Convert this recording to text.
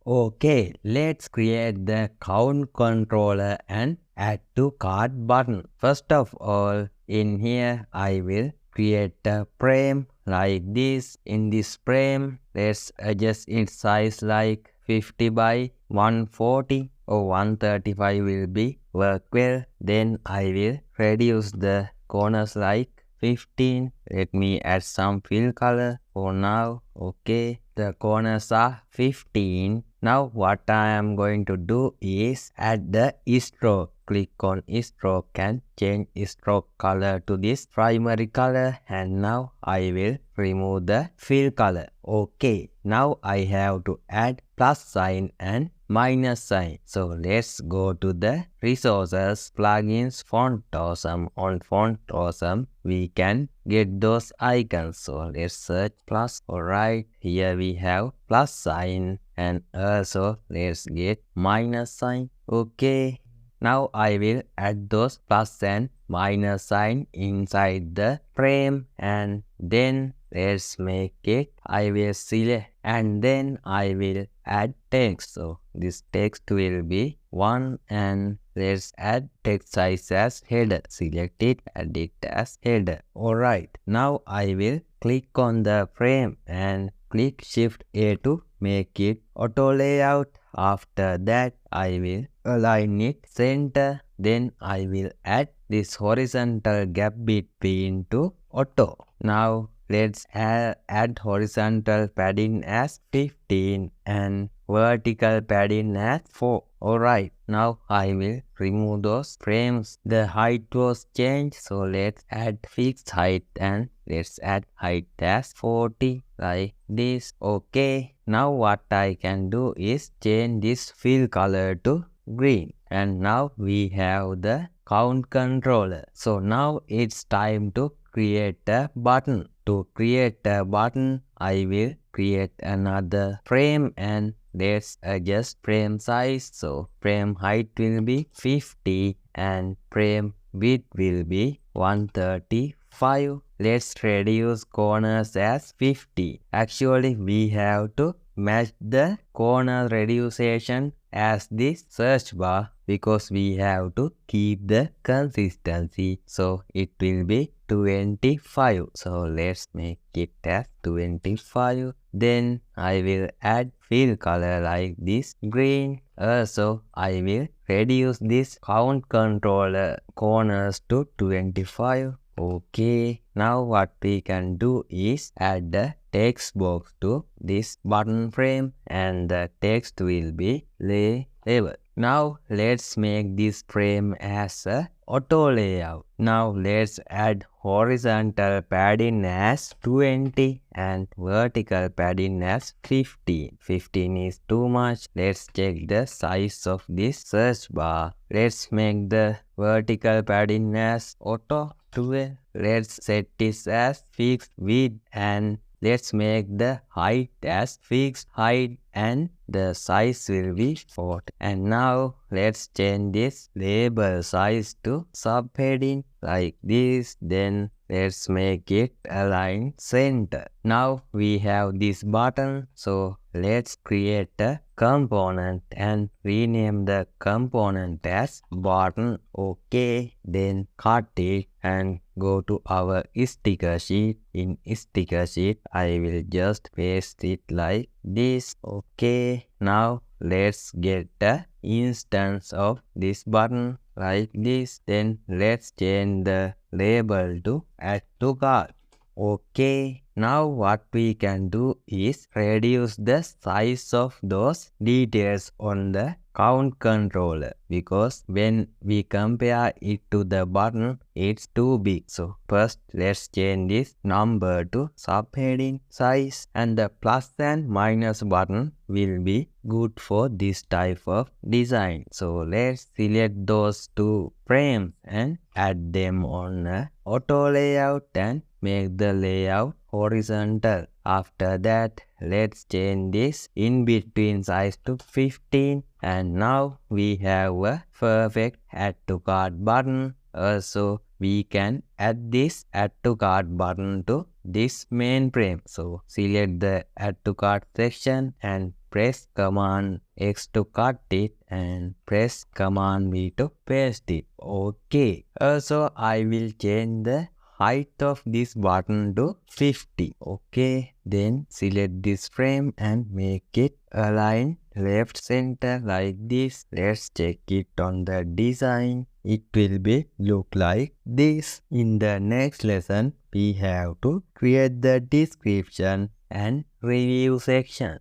Okay, let's create the count controller and add to cart button. First of all, in here I will create a frame like this. In this frame, let's adjust its size like 50 by 140 or 135 will be work well. Then I will reduce the corners like 15. Let me add some fill color for now. Okay, the corners are 15. Now what I am going to do is add the stroke. Click on stroke and change stroke color to this primary color, and now I will remove the fill color. Okay, now I have to add plus sign and minus sign. So let's go to the resources, plugins, font awesome. On font awesome we can get those icons. So let's search plus. Alright, here we have plus sign, and also let's get minus sign. Okay, now I will add those plus and minus sign inside the frame, and then let's make it. I will select and then I will add text. So this text will be 1, and let's add text size as header. Select it, add it as header. Alright, now I will click on the frame and click Shift A to make it auto layout. After that I will align it center. Then I will add this horizontal gap between to auto. Now let's add horizontal padding as 15 and vertical padding as 4. Alright, now I will remove those frames. The height was changed, so let's add fixed height and let's add height as 40 like this. Okay, now what I can do is change this fill color to green, and now we have the count controller. So now it's time to create a button. To create a button, I will create another frame and let's adjust frame size. So frame height will be 50 and frame width will be 135. Let's reduce corners as 50. Actually, we have to match the corner reduction as this search bar because we have to keep the consistency. So it will be 25. So let's make it as 25. Then I will add fill color like this green. Also I will reduce this count controller corners to 25. Okay, now what we can do is add the text box to this button frame, and the text will be label. Now let's make this frame as a auto layout. Now let's add horizontal padding as 20 and vertical padding as 15. 15 is too much. Let's check the size of this search bar. Let's make the vertical padding as auto 12. Let's set this as fixed width, and let's make the height as fixed height, and the size will be 40. And now let's change this label size to subheading like this. Then let's make it align center. Now we have this button, so let's create a component and rename the component as button. Okay, then cut it and go to our sticker sheet. In sticker sheet I will just paste it like this. Okay, now let's get the instance of this button like this. Then let's change the label to add to cart. Okay, now what we can do is reduce the size of those details on the count controller, because when we compare it to the button it's too big. So first let's change this number to subheading size, and the plus and minus button will be good for this type of design. So let's select those two frames and add them on a auto layout and make the layout horizontal. After that let's change this in between size to 15, and now we have a perfect add to cart button. Also we can add this add to cart button to this main frame. So select the add to cart section and press Command X to cut it and press Command V to paste it. Okay. Also, I will change the height of this button to 50. Okay. Then select this frame and make it align left center like this. Let's check it on the design. It will be look like this. In the next lesson, we have to create the description and review section.